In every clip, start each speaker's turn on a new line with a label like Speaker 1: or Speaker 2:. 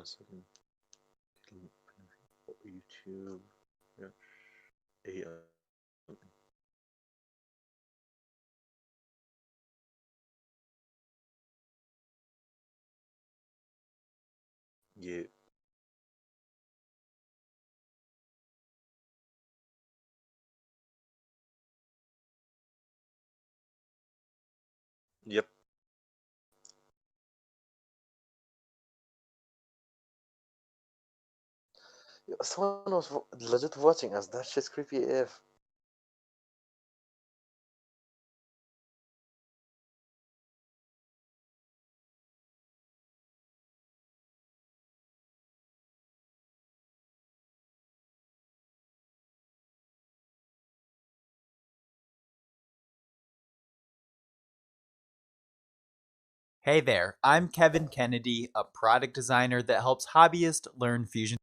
Speaker 1: second. YouTube. Yeah. AI. Yeah. Yep. Someone was legit watching us. That shit's creepy AF.
Speaker 2: Hey there, I'm Kevin Kennedy, a product designer that helps hobbyists learn Fusion.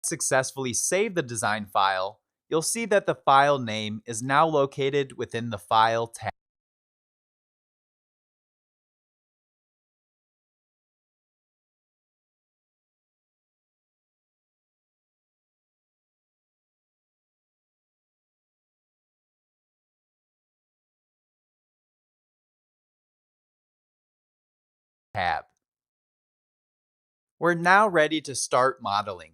Speaker 2: Successfully save the design file, you'll see that the file name is now located within the File tab. We're now ready to start modeling.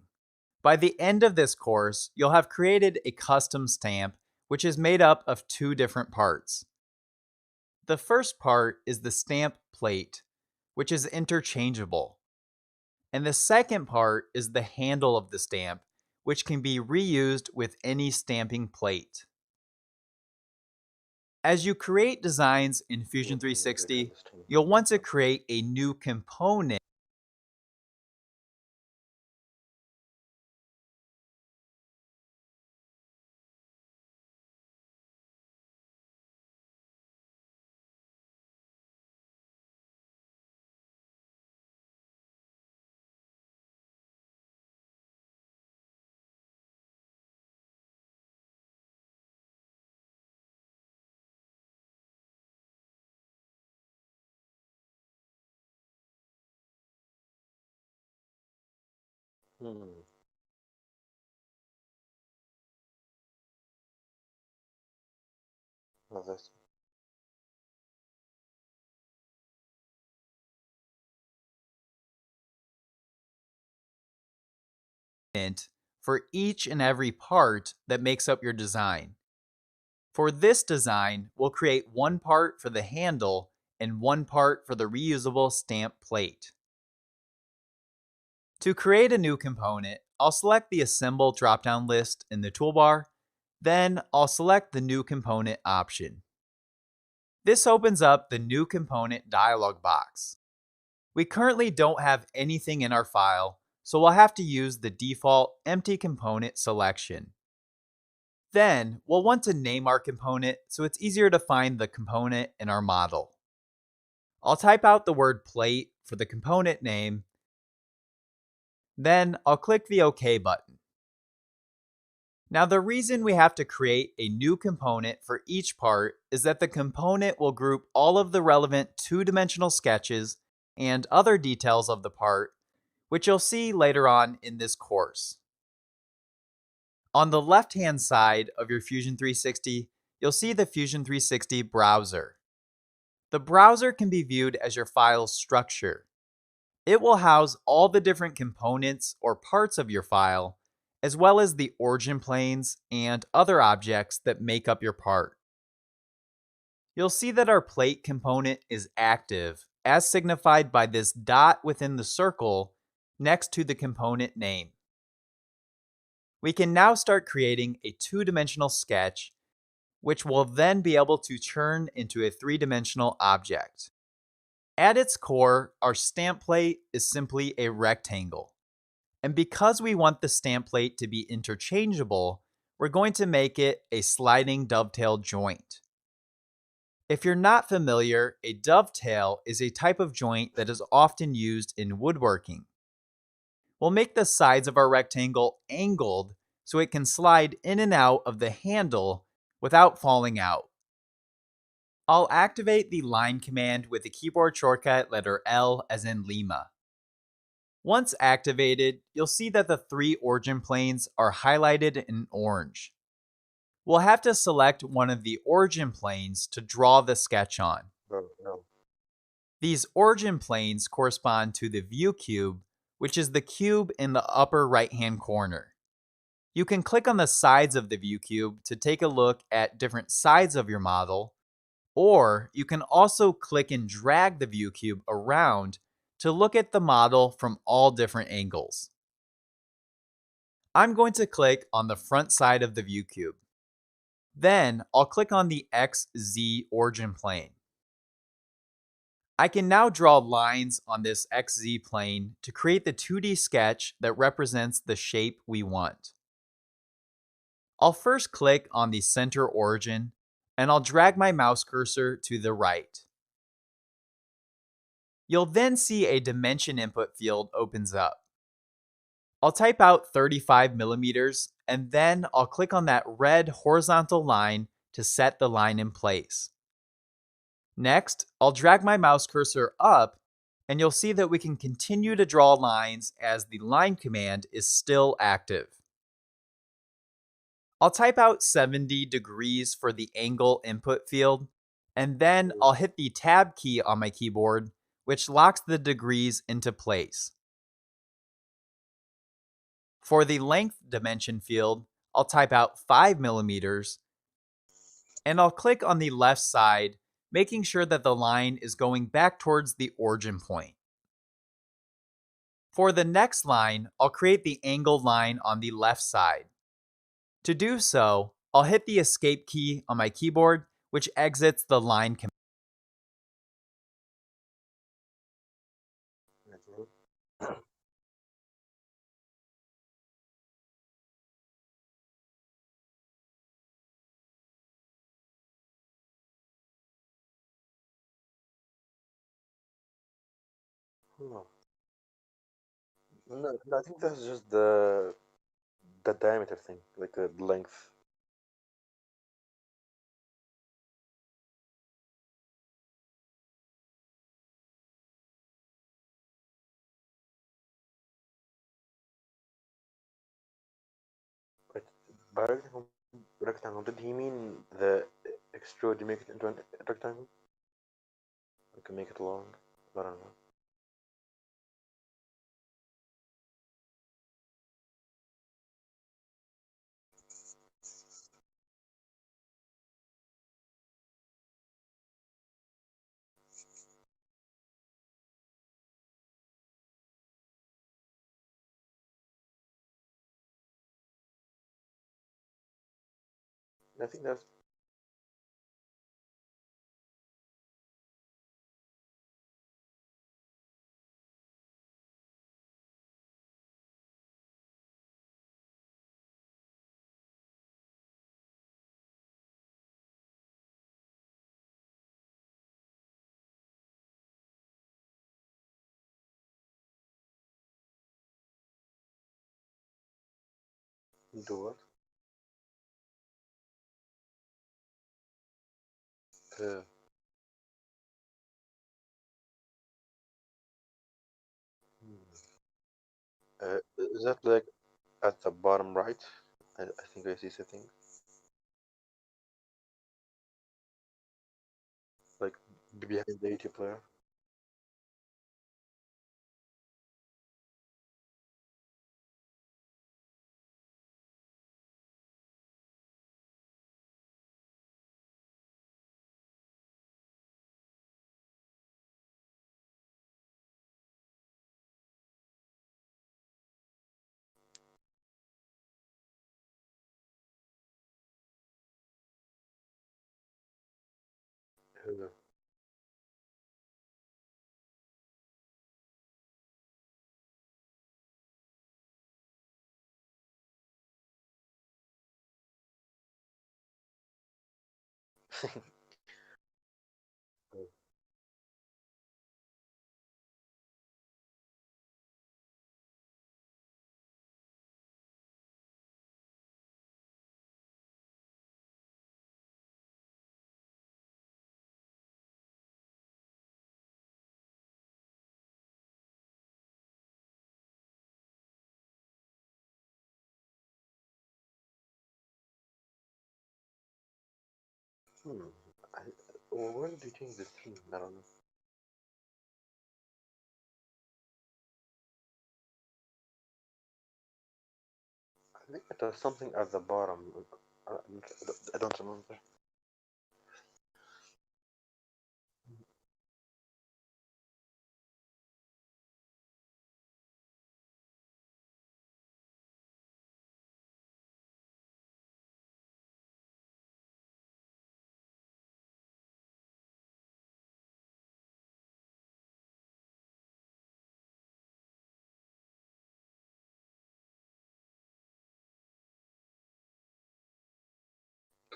Speaker 2: By the end of this course, you'll have created a custom stamp, which is made up of two different parts. The first part is the stamp plate, which is interchangeable. And the second part is the handle of the stamp, which can be reused with any stamping plate. As you create designs in Fusion 360, you'll want to create a new component.
Speaker 1: Hmm. No, that's
Speaker 2: For each and every part that makes up your design. For this design, we'll create one part for the handle and one part for the reusable stamp plate. To create a new component, I'll select the Assemble drop-down list in the toolbar, then I'll select the New Component option. This opens up the New Component dialog box. We currently don't have anything in our file, so we'll have to use the default empty component selection. Then, we'll want to name our component so it's easier to find the component in our model. I'll type out the word plate for the component name, then I'll click the OK button. Now the reason we have to create a new component for each part is that the component will group all of the relevant two-dimensional sketches and other details of the part, which you'll see later on in this course. On the left-hand side of your Fusion 360, you'll see the Fusion 360 browser. The browser can be viewed as your file's structure. It will house all the different components or parts of your file, as well as the origin planes and other objects that make up your part. You'll see that our plate component is active, as signified by this dot within the circle next to the component name. We can now start creating a two-dimensional sketch, which will then be able to turn into a three-dimensional object. At its core, our stamp plate is simply a rectangle. And because we want the stamp plate to be interchangeable, we're going to make it a sliding dovetail joint. If you're not familiar, a dovetail is a type of joint that is often used in woodworking. We'll make the sides of our rectangle angled so it can slide in and out of the handle without falling out. I'll activate the line command with the keyboard shortcut letter L as in Lima. Once activated, you'll see that the three origin planes are highlighted in orange. We'll have to select one of the origin planes to draw the sketch on.
Speaker 1: Bro, no.
Speaker 2: These origin planes correspond to the view cube, which is the cube in the upper right-hand corner. You can click on the sides of the view cube to take a look at different sides of your model, or you can also click and drag the view cube around to look at the model from all different angles. I'm going to click on the front side of the view cube. Then I'll click on the XZ origin plane. I can now draw lines on this XZ plane to create the 2D sketch that represents the shape we want. I'll first click on the center origin, and I'll drag my mouse cursor to the right. You'll then see a dimension input field opens up. I'll type out 35 millimeters, and then I'll click on that red horizontal line to set the line in place. Next, I'll drag my mouse cursor up, and you'll see that we can continue to draw lines as the line command is still active. I'll type out 70 degrees for the angle input field, and then I'll hit the tab key on my keyboard, which locks the degrees into place. For the length dimension field, I'll type out 5 millimeters, and I'll click on the left side, making sure that the line is going back towards the origin point. For the next line, I'll create the angled line on the left side. To do so, I'll hit the escape key on my keyboard, which exits the line command.
Speaker 1: No. No, I think that's just the diameter thing, like the length. But by rectangle, did he mean the extrude to make it into a rectangle? We can make it long. I don't know. I think that's do what? Uh, is that like at the bottom right? I think I see something like behind the AT player. Uh, Hmm. I, when did you change the theme? I don't know. I think it was something at the bottom. I don't remember.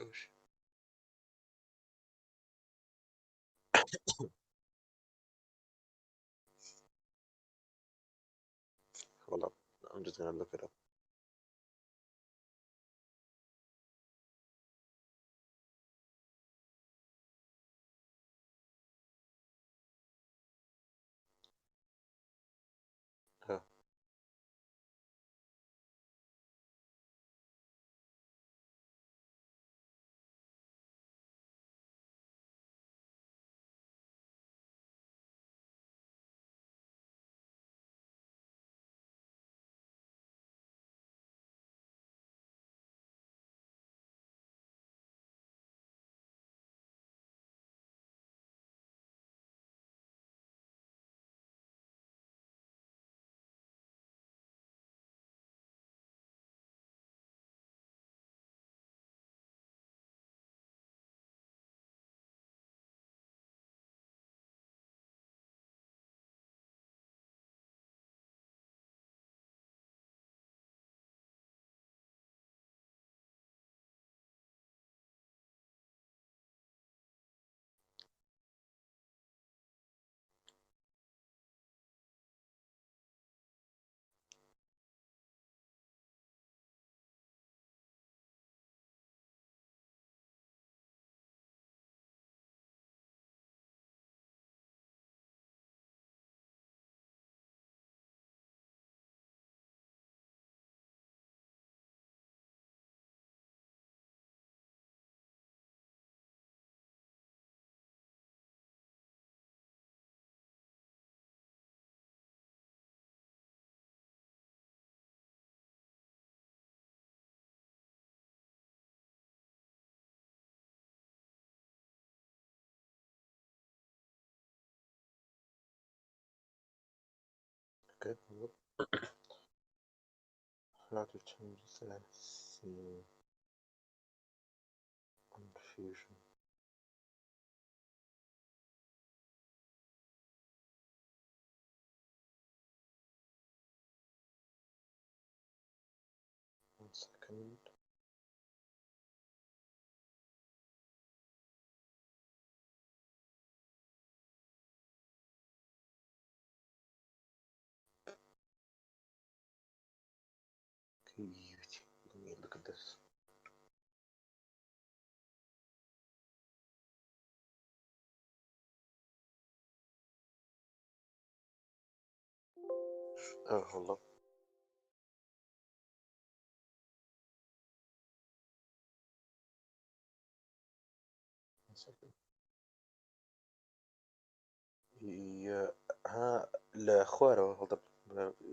Speaker 1: Oh shit. Hold up. I'm just gonna look it up. Oh, okay. Hold up. How to change this? Let's see. Confusion. One second. Okay, let me look at this. Oh, hold up. One second. Yeah. ها لخوارو. Hold up.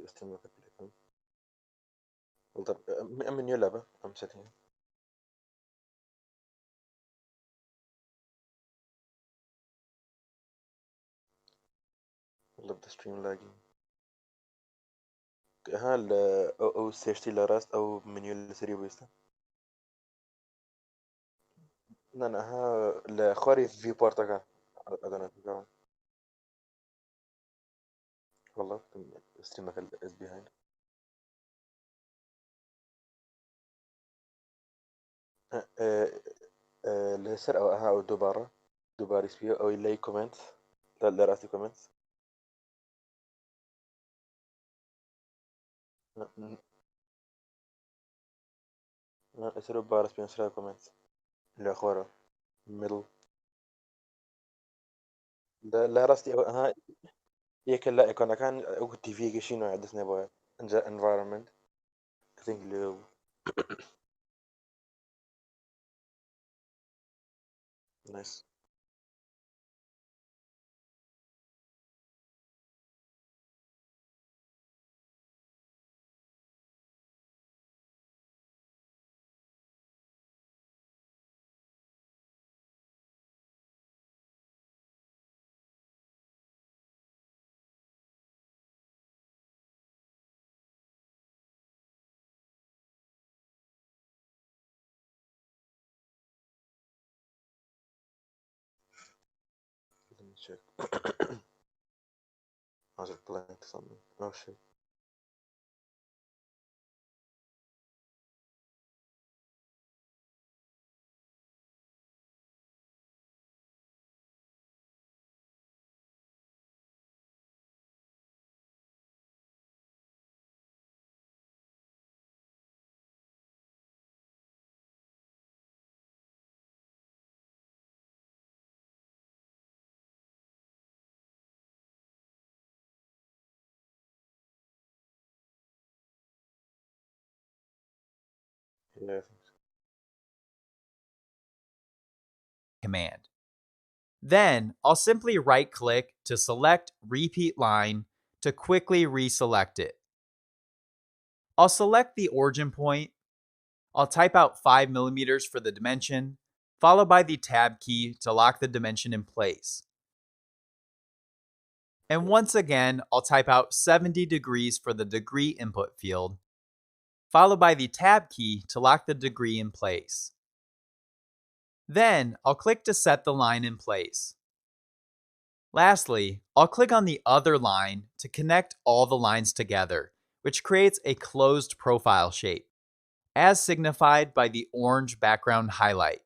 Speaker 1: استنى look at it. Hold up. I'm in your lab. I'm setting. Hold up the stream lagging. ها او سيرتي لراست او منيو لسري بيستا. لا لا ها لخواري في بورتاكا. أدنى تقول. والله stream is behind. الهسر او ها او دوباره. دوباره سبيو او يلاقي كومنت. لا لا راسي كومنت. لا اسرو بارس بين سرا كومنت. لا خورا. middle. لا لا راستي ها. يك لا يكون كان او تي في شنو عدسنا بوي. environment. I think لو. Nice. Let me check. Was it blank something? Oh shit. Yeah, I think so.
Speaker 2: Command. Then I'll simply right click to select repeat line to quickly reselect it. I'll select the origin point. I'll type out 5 millimeters for the dimension, followed by the tab key to lock the dimension in place. And once again, I'll type out 70 degrees for the degree input field, followed by the tab key to lock the degree in place. Then I'll click to set the line in place. Lastly, I'll click on the other line to connect all the lines together, which creates a closed profile shape, as signified by the orange background highlight.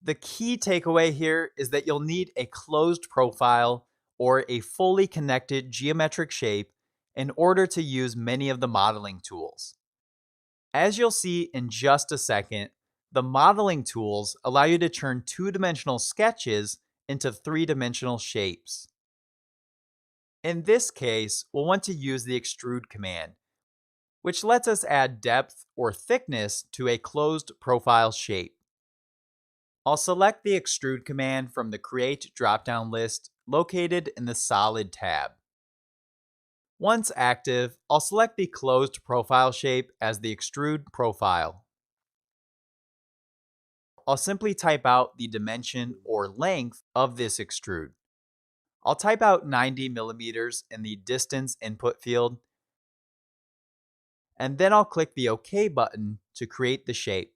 Speaker 2: The key takeaway here is that you'll need a closed profile or a fully connected geometric shape in order to use many of the modeling tools. As you'll see in just a second, the modeling tools allow you to turn two-dimensional sketches into three-dimensional shapes. In this case, we'll want to use the extrude command, which lets us add depth or thickness to a closed profile shape. I'll select the extrude command from the Create drop-down list located in the Solid tab. Once active, I'll select the closed profile shape as the extrude profile. I'll simply type out the dimension or length of this extrude. I'll type out 90 millimeters in the distance input field, and then I'll click the OK button to create the shape.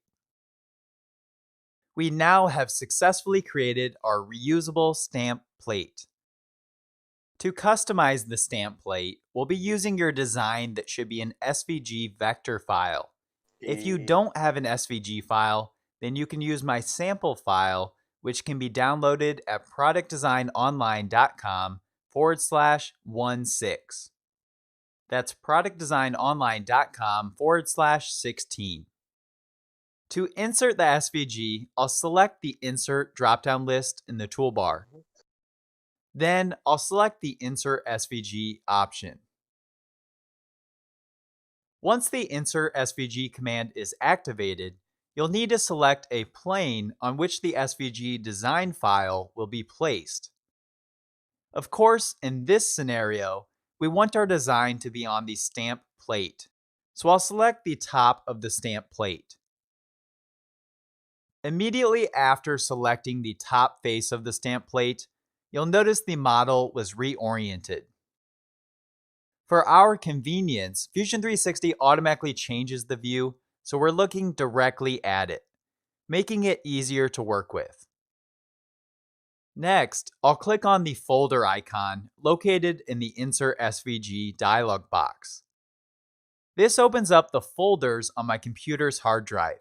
Speaker 2: We now have successfully created our reusable stamp plate. To customize the stamp plate, we'll be using your design that should be an SVG vector file. If you don't have an SVG file, then you can use my sample file, which can be downloaded at productdesignonline.com/16. That's productdesignonline.com/16. To insert the SVG, I'll select the Insert drop-down list in the toolbar. Then I'll select the Insert SVG option. Once the Insert SVG command is activated, you'll need to select a plane on which the SVG design file will be placed. Of course, in this scenario, we want our design to be on the stamp plate, so I'll select the top of the stamp plate. Immediately after selecting the top face of the stamp plate, you'll notice the model was reoriented. For our convenience, Fusion 360 automatically changes the view, so we're looking directly at it, making it easier to work with. Next, I'll click on the folder icon located in the Insert SVG dialog box. This opens up the folders on my computer's hard drive.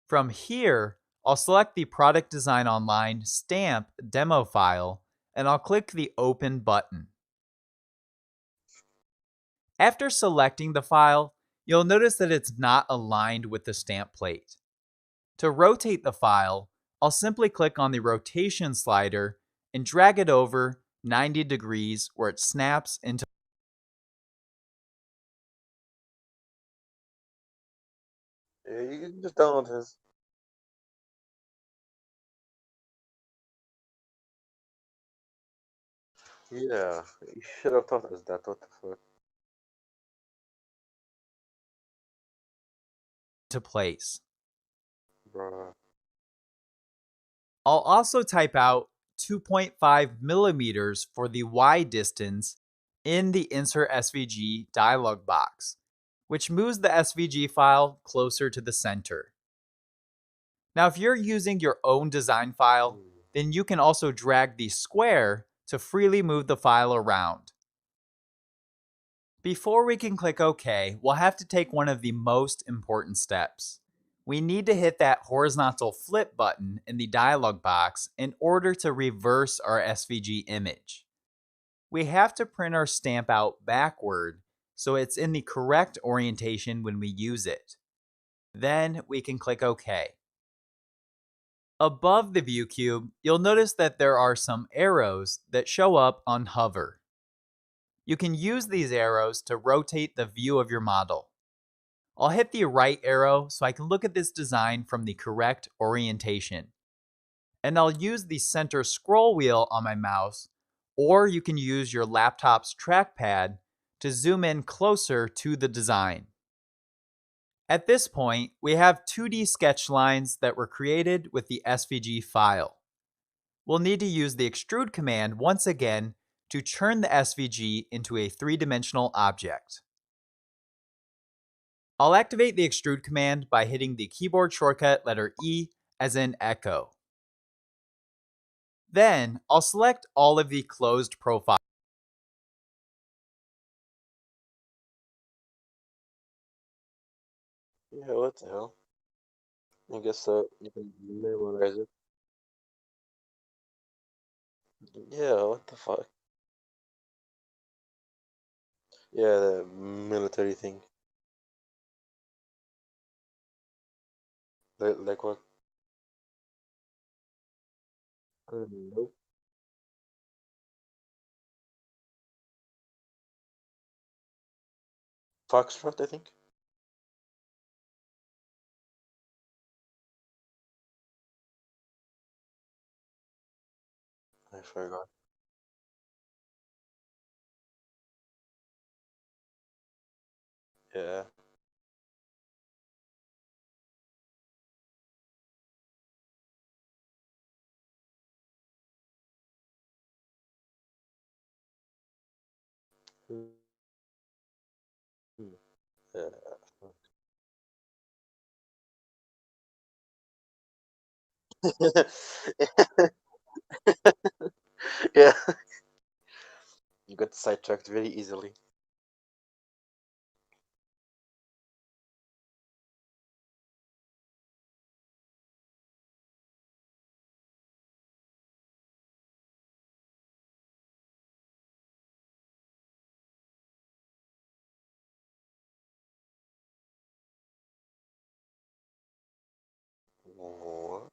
Speaker 2: From here, I'll select the Product Design Online stamp demo file, and I'll click the Open button. After selecting the file, you'll notice that it's not aligned with the stamp plate. To rotate the file, I'll simply click on the rotation slider and drag it over 90 degrees where it snaps into.
Speaker 1: Yeah, you can just download his. Yeah, you should have taught us that. What the fuck,
Speaker 2: to place.
Speaker 1: bro?
Speaker 2: I'll also type out 2.5 millimeters for the Y distance in the Insert SVG dialog box, which moves the SVG file closer to the center. Now, if you're using your own design file, then you can also drag the square to freely move the file around. Before we can click OK, we'll have to take one of the most important steps. We need to hit that horizontal flip button in the dialog box in order to reverse our SVG image. We have to print our stamp out backward so it's in the correct orientation when we use it. Then we can click OK. Above the view cube, you'll notice that there are some arrows that show up on hover. You can use these arrows to rotate the view of your model. I'll hit the right arrow so I can look at this design from the correct orientation. And I'll use the center scroll wheel on my mouse, or you can use your laptop's trackpad to zoom in closer to the design. At this point, we have 2D sketch lines that were created with the SVG file. We'll need to use the extrude command once again to turn the SVG into a three-dimensional object. I'll activate the extrude command by hitting the keyboard shortcut letter E as in echo. Then I'll select all of the closed profiles.
Speaker 1: Yeah, what the hell? I guess you can memorize it. Yeah, what the fuck? Yeah, the military thing. Like what? Nope. Foxtrot, I think. I forgot. Yeah. Hmm. Yeah. Yeah. You got sidetracked very easily. What?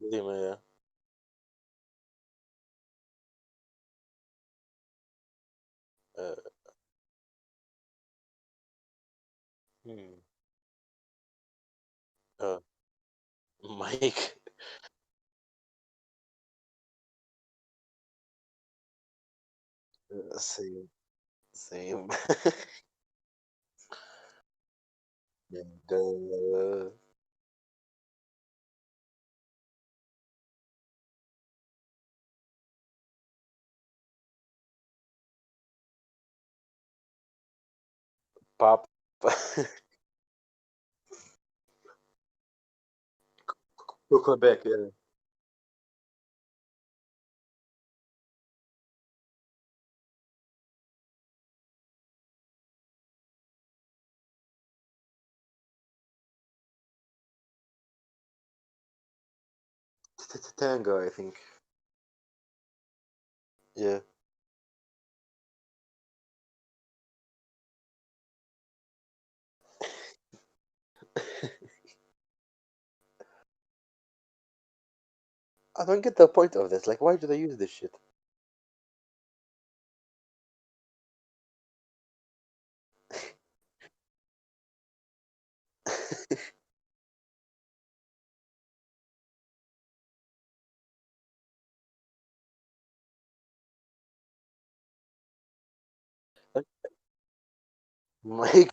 Speaker 1: Lima, yeah. Uh, hmm. Uh, Mike. Same. Same. And Pop. Quebec, yeah. Tango, I think. Yeah. I don't get the point of this. Like, why do they use this shit? Like,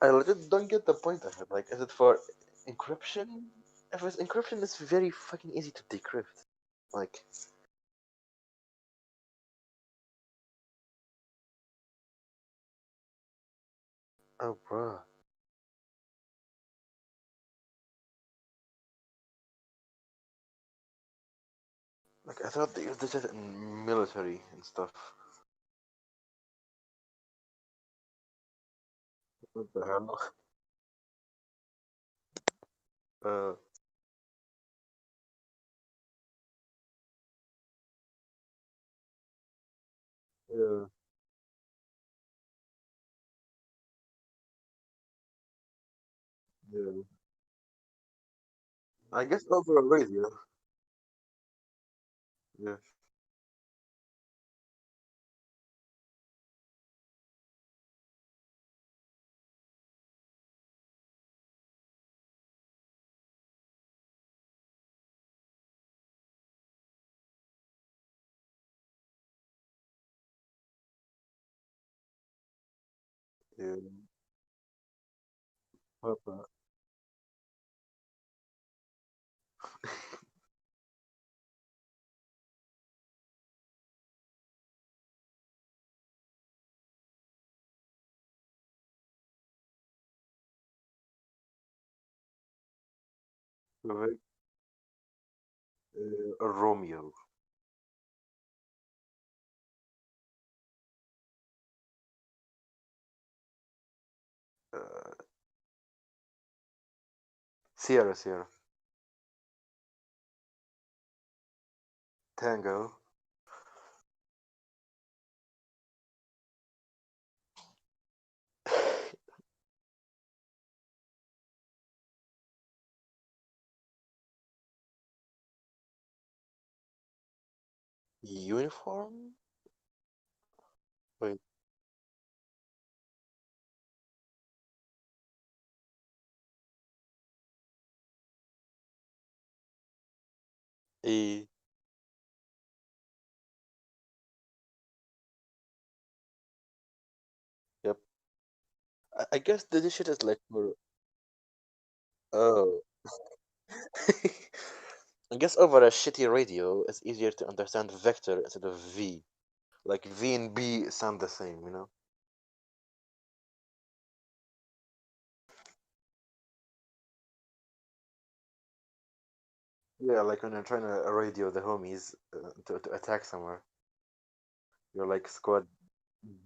Speaker 1: I legit don't get the point of it. Like, is it for encryption? If it's encryption, it's very fucking easy to decrypt. Like, oh, bro. Like, I thought they used this in military and stuff. What the hell? Uh, yeah, yeah. I guess over a radio. Yeah, yeah. Papa. Right. Romeo. Uh, Sierra, Sierra. Tango. Uniform? Wait, E. Yep. I guess this shit is like for. Oh. I guess over a shitty radio, it's easier to understand vector instead of V. Like V and B sound the same, you know? Yeah, like when you're trying to radio the homies to attack somewhere, you're like squad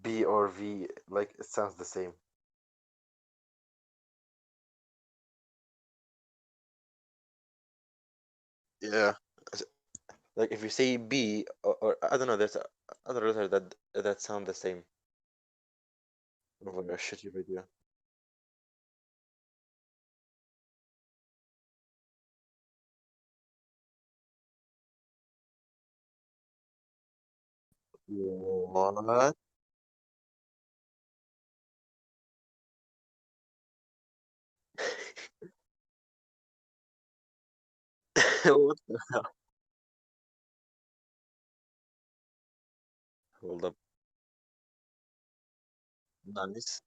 Speaker 1: B or V, like it sounds the same. Yeah. As- Like if you say B or I don't know, there's other letters that sound the same over a shitty radio. What? What the hell? Hold up. Nice.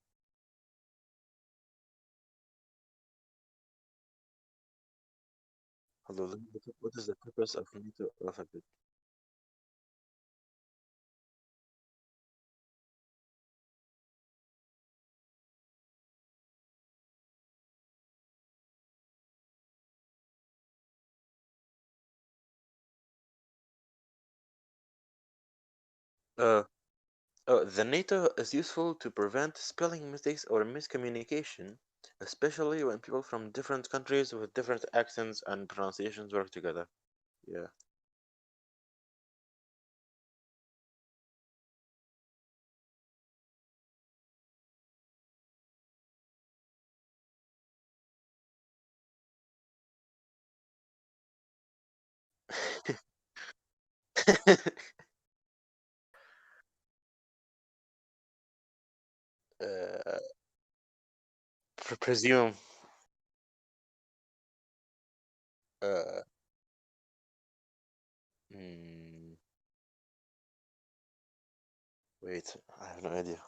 Speaker 1: Hello, let me look up what is the purpose of NATO alphabet? Uh, the NATO is useful to prevent spelling mistakes or miscommunication, especially when people from different countries with different accents and pronunciations work together. Yeah. Presume. Uh, mm, wait, I have no idea.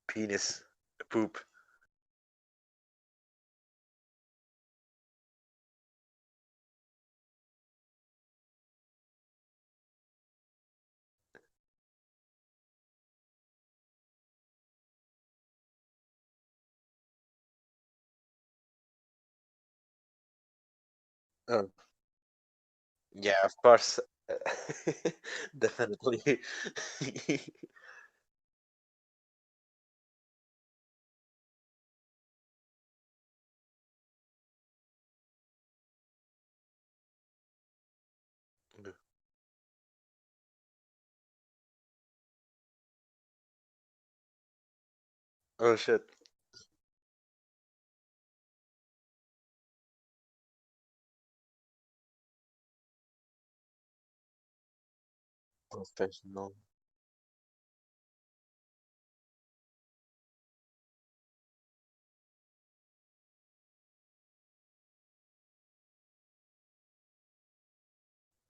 Speaker 1: Penis. Poop. Oh, yeah, of course. Definitely. Oh shit. Professional.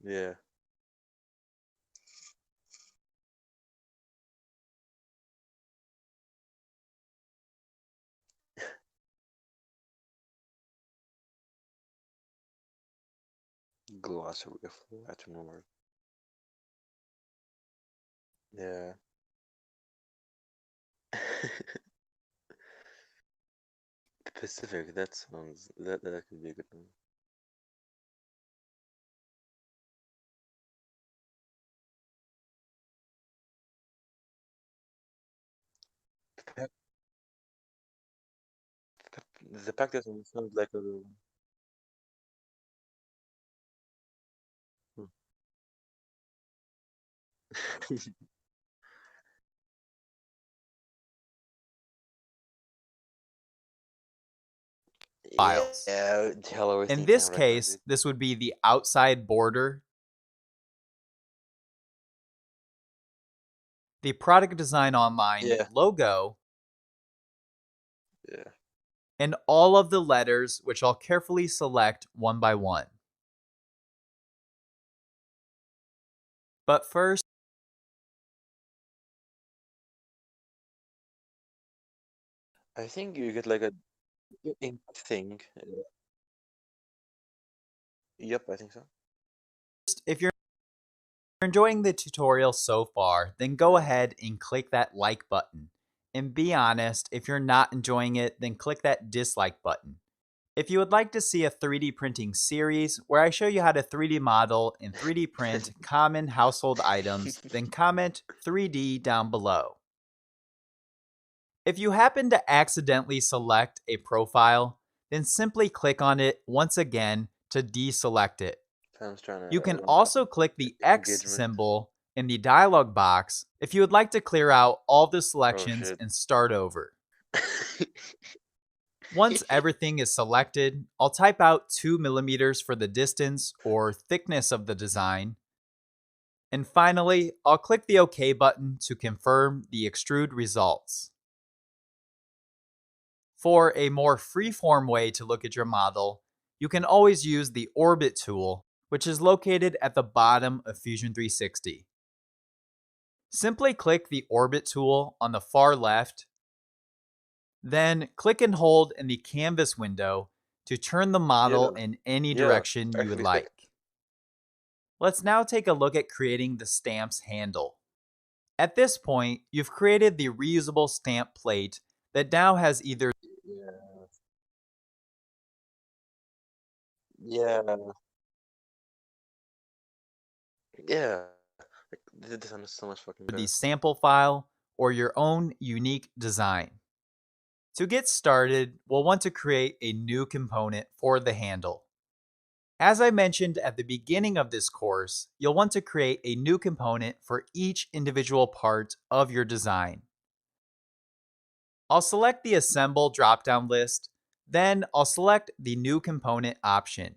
Speaker 1: Yeah. Glossary of Latin word. Yeah. Pacific, that sounds that could be a good one. Pac- The pack doesn't sound like a hmm.
Speaker 2: files.
Speaker 1: Yeah, hell
Speaker 2: In
Speaker 1: wasting time
Speaker 2: this
Speaker 1: right now,
Speaker 2: case,
Speaker 1: dude.
Speaker 2: this would be the outside border, the Product Design Online
Speaker 1: Yeah,
Speaker 2: logo,
Speaker 1: yeah.
Speaker 2: and all of the letters, which I'll carefully select one by one. But first,
Speaker 1: I think you get like a ink thing. Yep, I think so.
Speaker 2: if you're enjoying the tutorial so far, then go
Speaker 1: Mm.
Speaker 2: ahead and click that like button. And be honest, if you're not enjoying it, then click that dislike button. If you would like to see a 3D printing series where I show you how to 3D model and 3D print common household items, then comment 3D down below. If you happen to accidentally select a profile, then simply click on it once again to deselect it.
Speaker 1: Sam's trying to
Speaker 2: You can
Speaker 1: run
Speaker 2: also click the X
Speaker 1: engagement.
Speaker 2: symbol in the dialog box if you would like to clear out all the
Speaker 1: Oh
Speaker 2: selections
Speaker 1: shit.
Speaker 2: and start over. Once everything is selected, I'll type out 2 millimeters for the distance or thickness of the design. And finally, I'll click the OK button to confirm the extrude results. For a more freeform way to look at your model, you can always use the Orbit tool, which is located at the bottom of Fusion 360. Simply click the Orbit tool on the far left, then click and hold in the canvas window to turn the model
Speaker 1: Yeah,
Speaker 2: in any
Speaker 1: yeah.
Speaker 2: direction you would
Speaker 1: Actually,
Speaker 2: like. Let's now take a look at creating the stamp's handle. At this point, you've created the reusable stamp plate that now has either
Speaker 1: yeah, yeah, yeah. Like, this one is so much fucking
Speaker 2: the
Speaker 1: better.
Speaker 2: sample file or your own unique design. To get started, we'll want to create a new component for the handle. As I mentioned at the beginning of this course, you'll want to create a new component for each individual part of your design. I'll select the Assemble drop-down list, then I'll select the New Component option.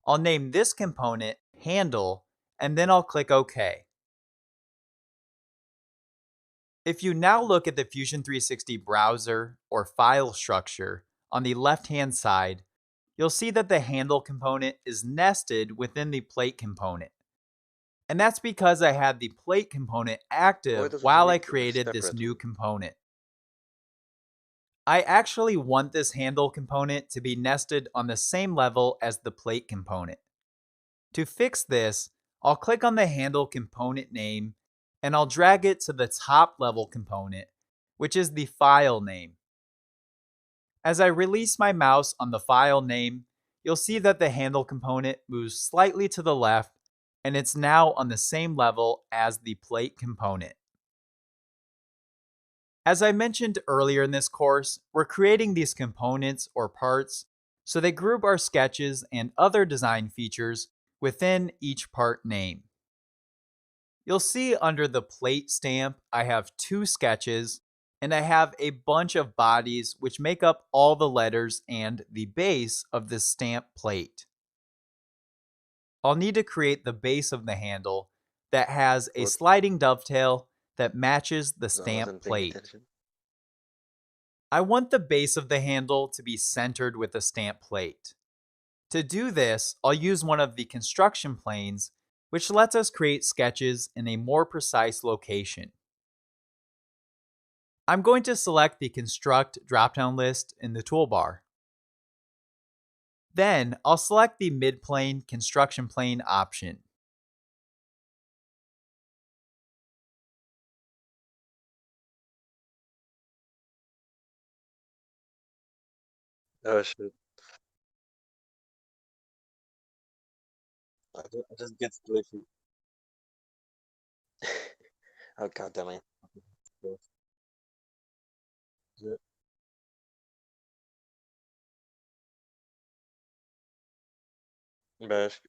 Speaker 2: I'll name this component Handle, and then I'll click OK. If you now look at the Fusion 360 browser or file structure on the left-hand side, you'll see that the handle component is nested within the plate component. And that's because I had the plate component
Speaker 1: Why
Speaker 2: active
Speaker 1: doesn't it
Speaker 2: while I
Speaker 1: make them
Speaker 2: created this new
Speaker 1: separately?
Speaker 2: component. I actually want this handle component to be nested on the same level as the plate component. To fix this, I'll click on the handle component name and I'll drag it to the top level component, which is the file name. As I release my mouse on the file name, you'll see that the handle component moves slightly to the left and it's now on the same level as the plate component. As I mentioned earlier in this course, we're creating these components or parts so they group our sketches and other design features within each part name. You'll see under the plate stamp, I have 2 sketches and I have a bunch of bodies which make up all the letters and the base of this stamp plate. I'll need to create the base of the handle that has a
Speaker 1: What?
Speaker 2: sliding dovetail that matches the
Speaker 1: No, I
Speaker 2: stamp
Speaker 1: wasn't paying
Speaker 2: plate.
Speaker 1: attention.
Speaker 2: I want the base of the handle to be centered with the stamp plate. To do this, I'll use one of the construction planes, which lets us create sketches in a more precise location. I'm going to select the Construct drop-down list in the toolbar. Then, I'll select the Midplane Construction Plane option.
Speaker 1: Oh shit. I just get sleepy. Oh god damn it. Yeah. Bash.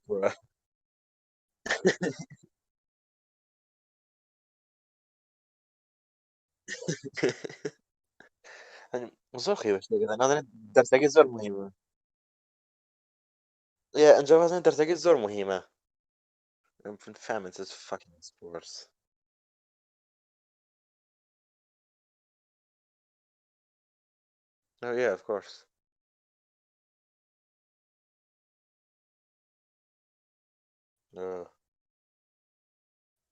Speaker 1: Bruh. يعني مزوخي باش كذا أنا درتك زور مهمة. Yeah, انجبت درتك زور مهمة. فاهم انت fucking sports. Oh yeah, of course. Uh,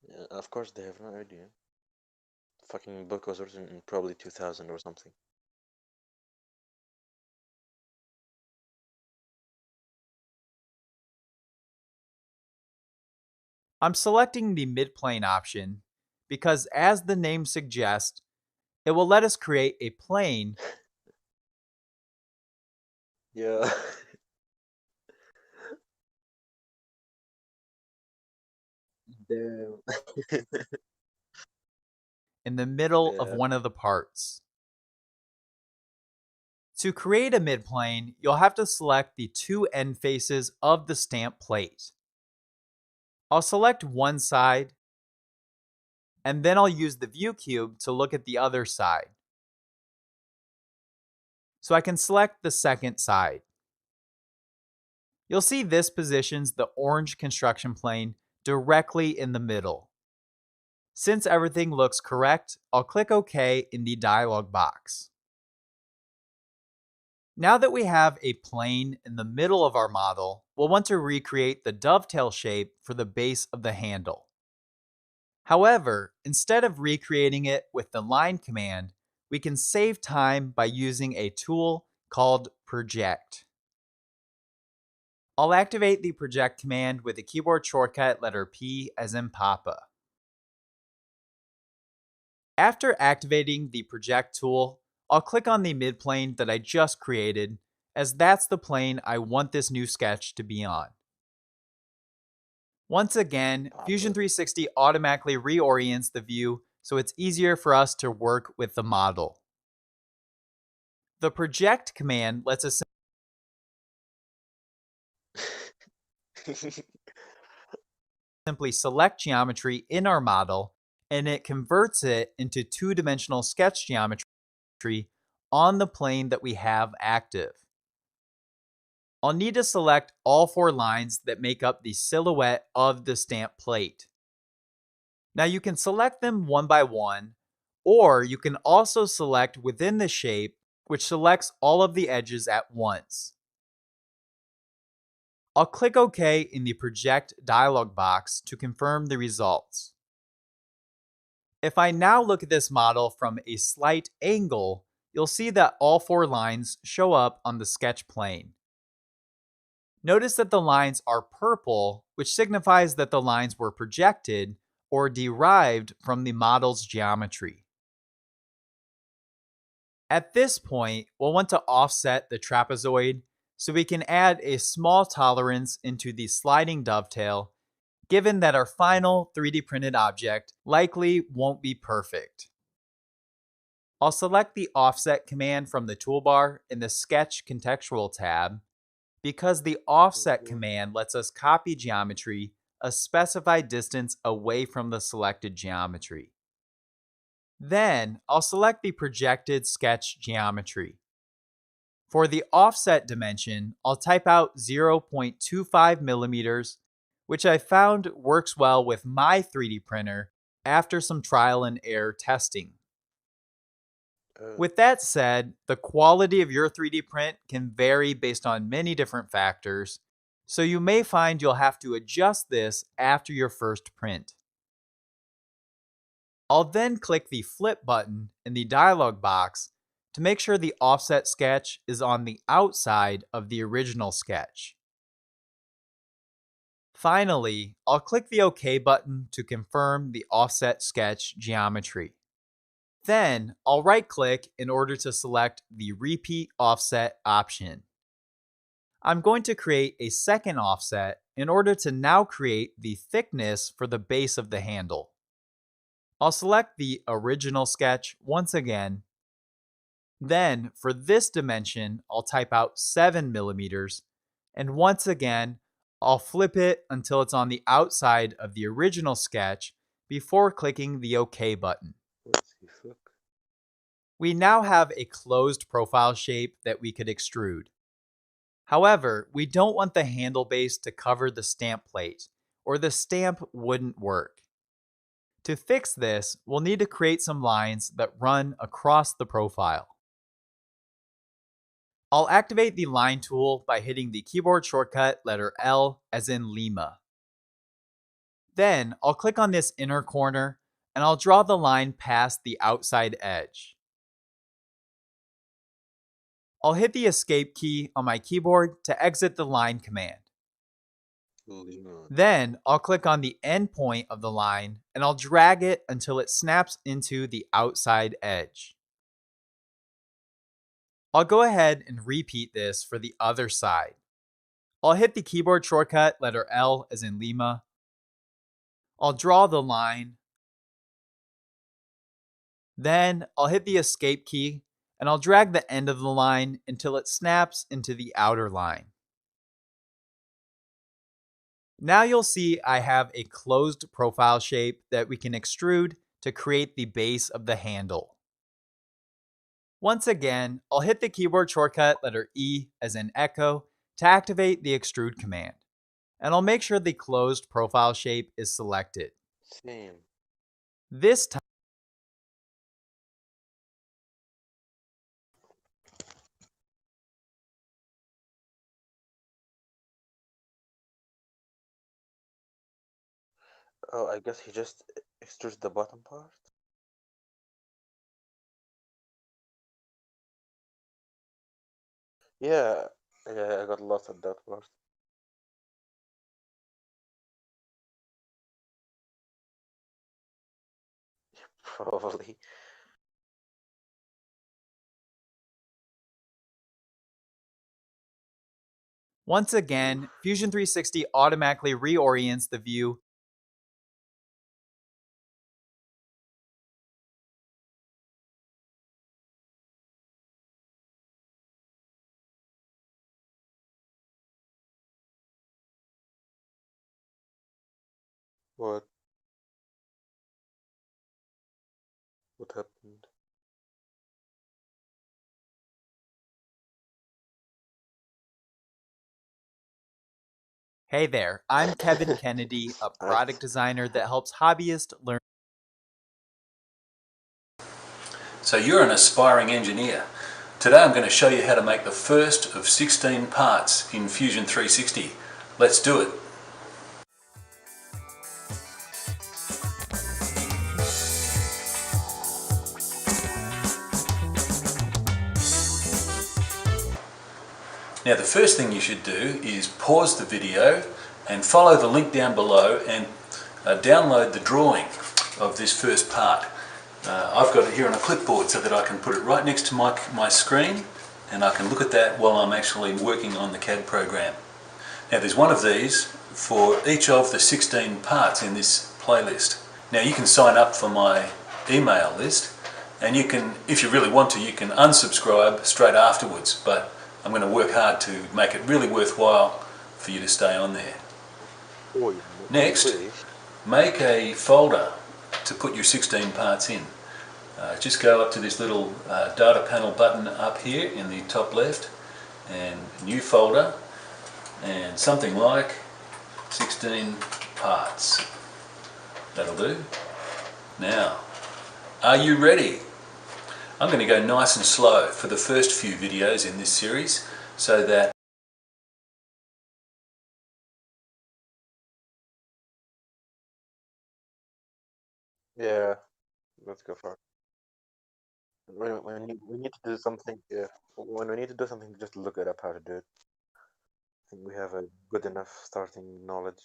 Speaker 1: yeah, of course they have no idea. Fucking book was written in probably 2000 or something.
Speaker 2: I'm selecting the midplane option because, as the name suggests, it will let us create a plane.
Speaker 1: Yeah. Damn.
Speaker 2: In the middle of
Speaker 1: Yeah.
Speaker 2: one of the parts. To create a midplane, you'll have to select the 2 end faces of the stamp plate. I'll select one side, and then I'll use the view cube to look at the other side. So I can select the second side. You'll see this positions the orange construction plane directly in the middle. Since everything looks correct, I'll click OK in the dialog box. Now that we have a plane in the middle of our model, we'll want to recreate the dovetail shape for the base of the handle. However, instead of recreating it with the line command, we can save time by using a tool called Project. I'll activate the Project command with the keyboard shortcut letter P as in Papa. After activating the Project tool, I'll click on the midplane that I just created, as that's the plane I want this new sketch to be on. Once again, Fusion
Speaker 1: Papa.
Speaker 2: 360 automatically reorients the view so it's easier for us to work with the model. The Project command lets us simply select geometry in our model, and it converts it into 2-dimensional sketch geometry on the plane that we have active. I'll need to select all 4 lines that make up the silhouette of the stamp plate. Now you can select them one by one, or you can also select within the shape, which selects all of the edges at once. I'll click OK in the Project dialog box to confirm the results. If I now look at this model from a slight angle, you'll see that all 4 lines show up on the sketch plane. Notice that the lines are purple, which signifies that the lines were projected or derived from the model's geometry. At this point, we'll want to offset the trapezoid so we can add a small tolerance into the sliding dovetail, given that our final 3D printed object likely won't be perfect. I'll select the Offset command from the toolbar in the Sketch Contextual tab, because the Offset command lets us copy geometry a specified distance away from the selected geometry. Then I'll select the projected sketch geometry. For the offset dimension, I'll type out 0.25 millimeters, which I found works well with my 3D printer after some trial and error testing. With that said, the quality of your 3D print can vary based on many different factors, so you may find you'll have to adjust this after your first print. I'll then click the Flip button in the dialog box to make sure the offset sketch is on the outside of the original sketch. Finally, I'll click the OK button to confirm the offset sketch geometry. Then I'll right-click in order to select the Repeat Offset option. I'm going to create a second offset in order to now create the thickness for the base of the handle. I'll select the original sketch once again. Then for this dimension, I'll type out 7 millimeters, and once again, I'll flip it until it's on the outside of the original sketch before clicking the OK button. We now have a closed profile shape that we could extrude. However, we don't want the handle base to cover the stamp plate, or the stamp wouldn't work. To fix this, we'll need to create some lines that run across the profile. I'll activate the Line tool by hitting the keyboard shortcut letter L as in Lima. Then I'll click on this inner corner and I'll draw the line past the outside edge. I'll hit the Escape key on my keyboard to exit the Line command. Then I'll click on the end point of the line and I'll drag it until it snaps into the outside edge. I'll go ahead and repeat this for the other side. I'll hit the keyboard shortcut letter L as in Lima. I'll draw the line. Then I'll hit the Escape key and I'll drag the end of the line until it snaps into the outer line. Now you'll see I have a closed profile shape that we can extrude to create the base of the handle. Once again, I'll hit the keyboard shortcut letter E as in Echo to activate the Extrude command. And I'll make sure the closed profile shape is selected.
Speaker 1: Same.
Speaker 2: This time,
Speaker 1: Oh, I guess he just extrudes the bottom part. Yeah, yeah, I got lost at that part. Probably.
Speaker 2: once again, Fusion 360 automatically reorients the view.
Speaker 1: What? What happened?
Speaker 2: Hey there, I'm Kevin Kennedy, a product designer that helps hobbyists learn.
Speaker 3: So you're an aspiring engineer. Today I'm going to show you how to make the first of 16 parts in Fusion 360. Let's do it. Now the first thing you should do is pause the video and follow the link down below and download the drawing of this first part. I've got it here on a clipboard so that I can put it right next to my screen and I can look at that while I'm actually working on the CAD program. Now there's one of these for each of the 16 parts in this playlist. Now you can sign up for my email list and you can, if you really want to, you can unsubscribe straight afterwards, but I'm going to work hard to make it really worthwhile for you to stay on there. Next, make a folder to put your 16 parts in. Just go up to this little data panel button up here in the top left and new folder and something like 16 parts. That'll do. Now, are you ready? I'm going to go nice and slow for the first few videos in this series so that
Speaker 1: Yeah, let's go for it. We need to do something, yeah. When we need to do something, just look it up how to do it. I think we have a good enough starting knowledge.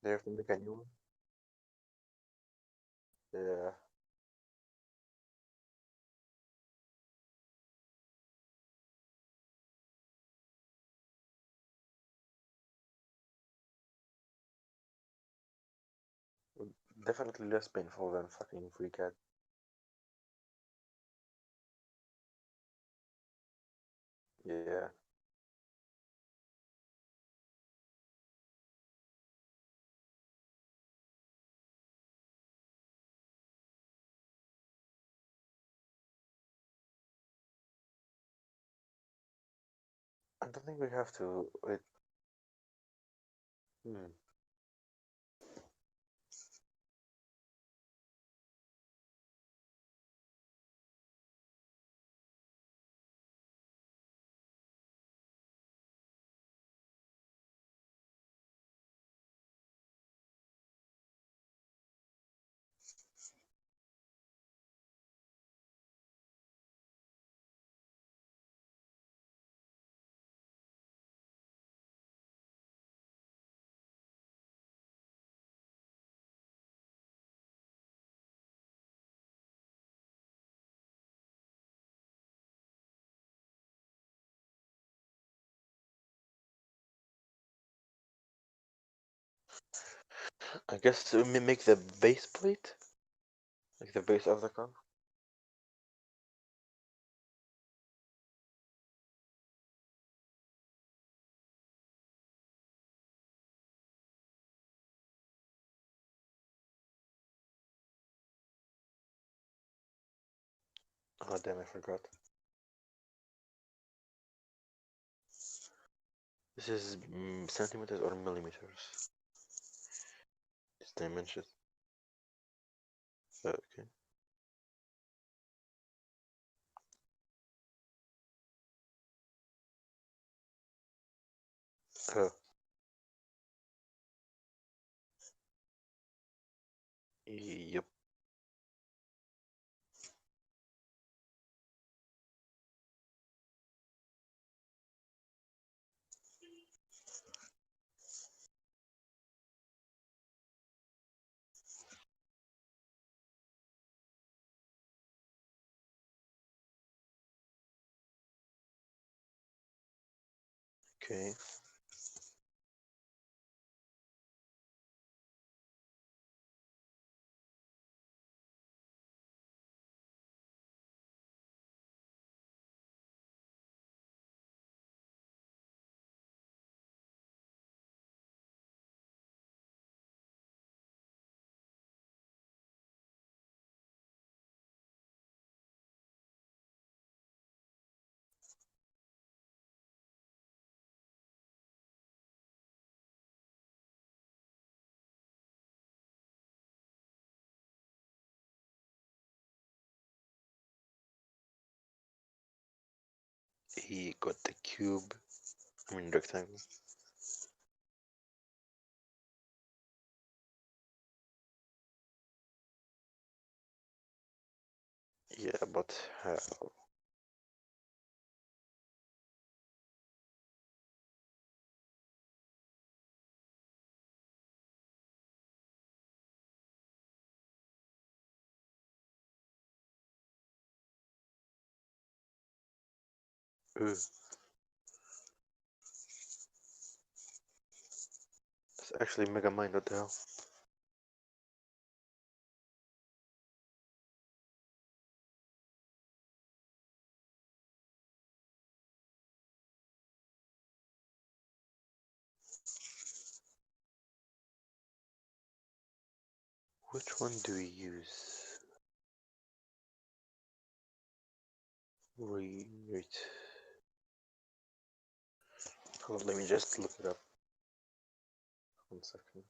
Speaker 1: Do you have to make a new one? Yeah. Definitely less painful than fucking FreeCAD. Yeah. I don't think we have to wait. Hmm. I guess we may make the base plate, like the base of the car. Oh damn, I forgot. This is centimeters or millimeters. It's dimensions. Okay. Oh, yep. Okay. He got the cube. I mean rectangle. Yeah, but how? It's actually Mega Mind, what the hell? Which one do we use? Wait. Hold on, let me just look it up. 1 second.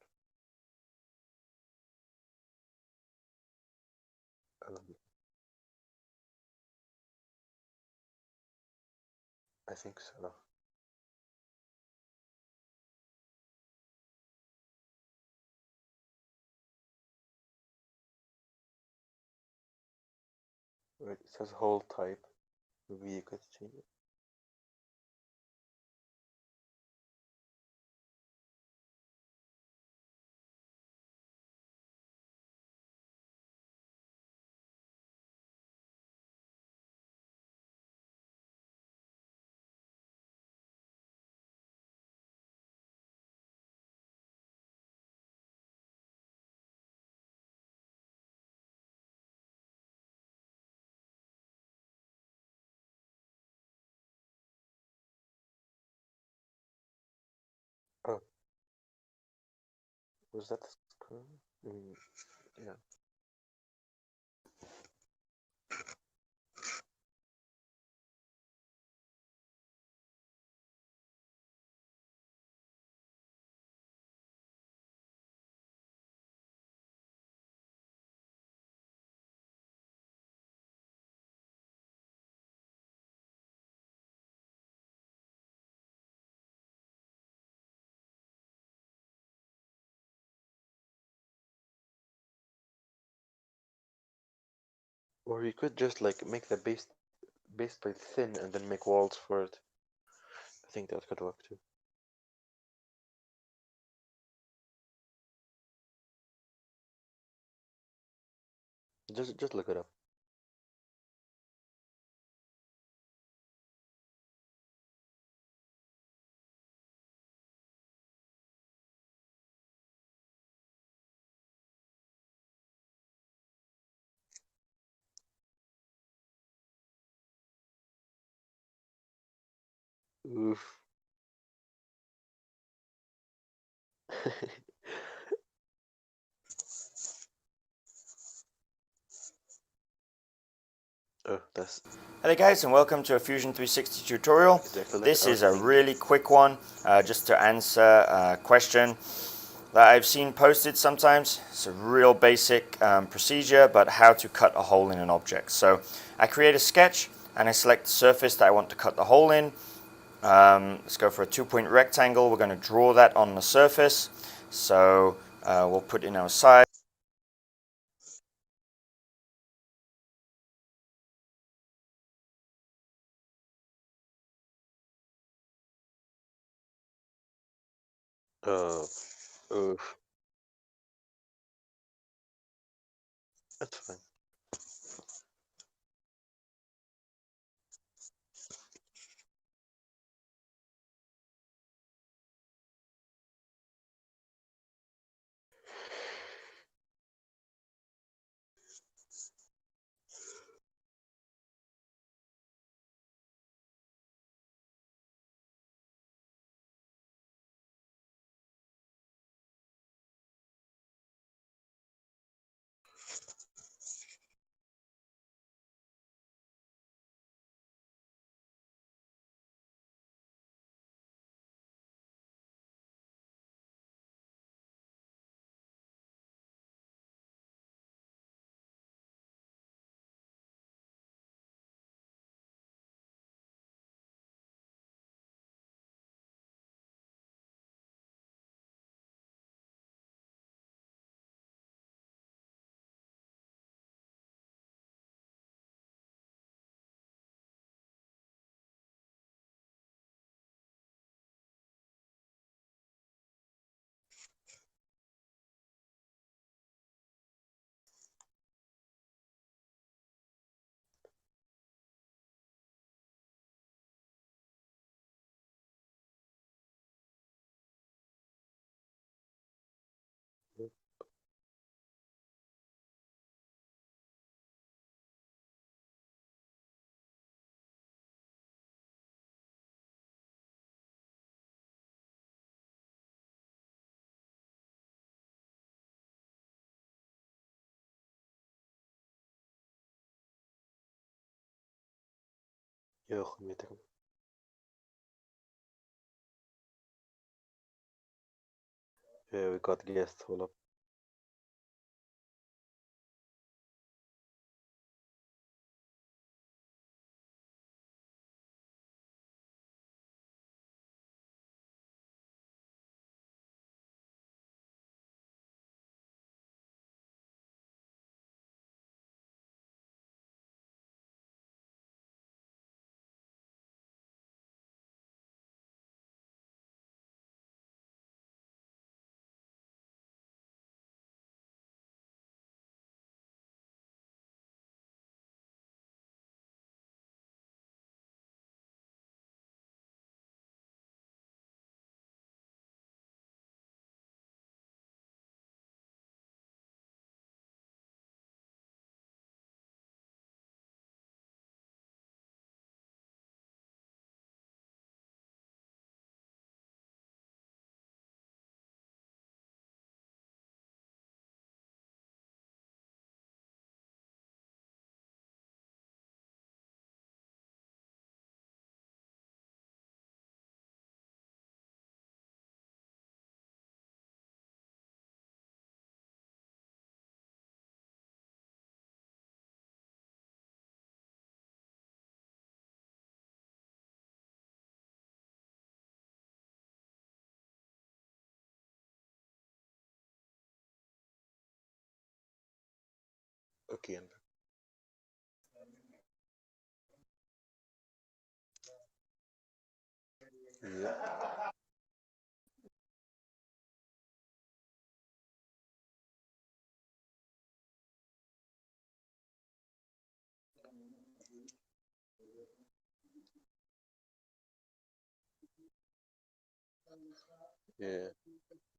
Speaker 1: I think so. Wait, it says whole type. Maybe you could change it. Oh, was that the screen? Yeah. Or you could just like make the base plate thin and then make walls for it. I think that could work too. Just look it up. Oof. Oh, that's
Speaker 4: Hello guys, and welcome to a Fusion 360 tutorial.
Speaker 1: exactly like
Speaker 4: This
Speaker 1: I
Speaker 4: is
Speaker 1: was
Speaker 4: a
Speaker 1: thinking.
Speaker 4: really quick one, just to answer a question that I've seen posted sometimes. It's a real basic procedure, but how to cut a hole in an object. So I create a sketch and I select the surface that I want to cut the hole in. Let's go for a 2-point rectangle. We're going to draw that on the surface. So we'll put in our size.
Speaker 1: Uh, oof. That's fine. يا خدمتكم. Yeah, we got guests. Hold up. Okay, I'm back. Yeah. Yeah.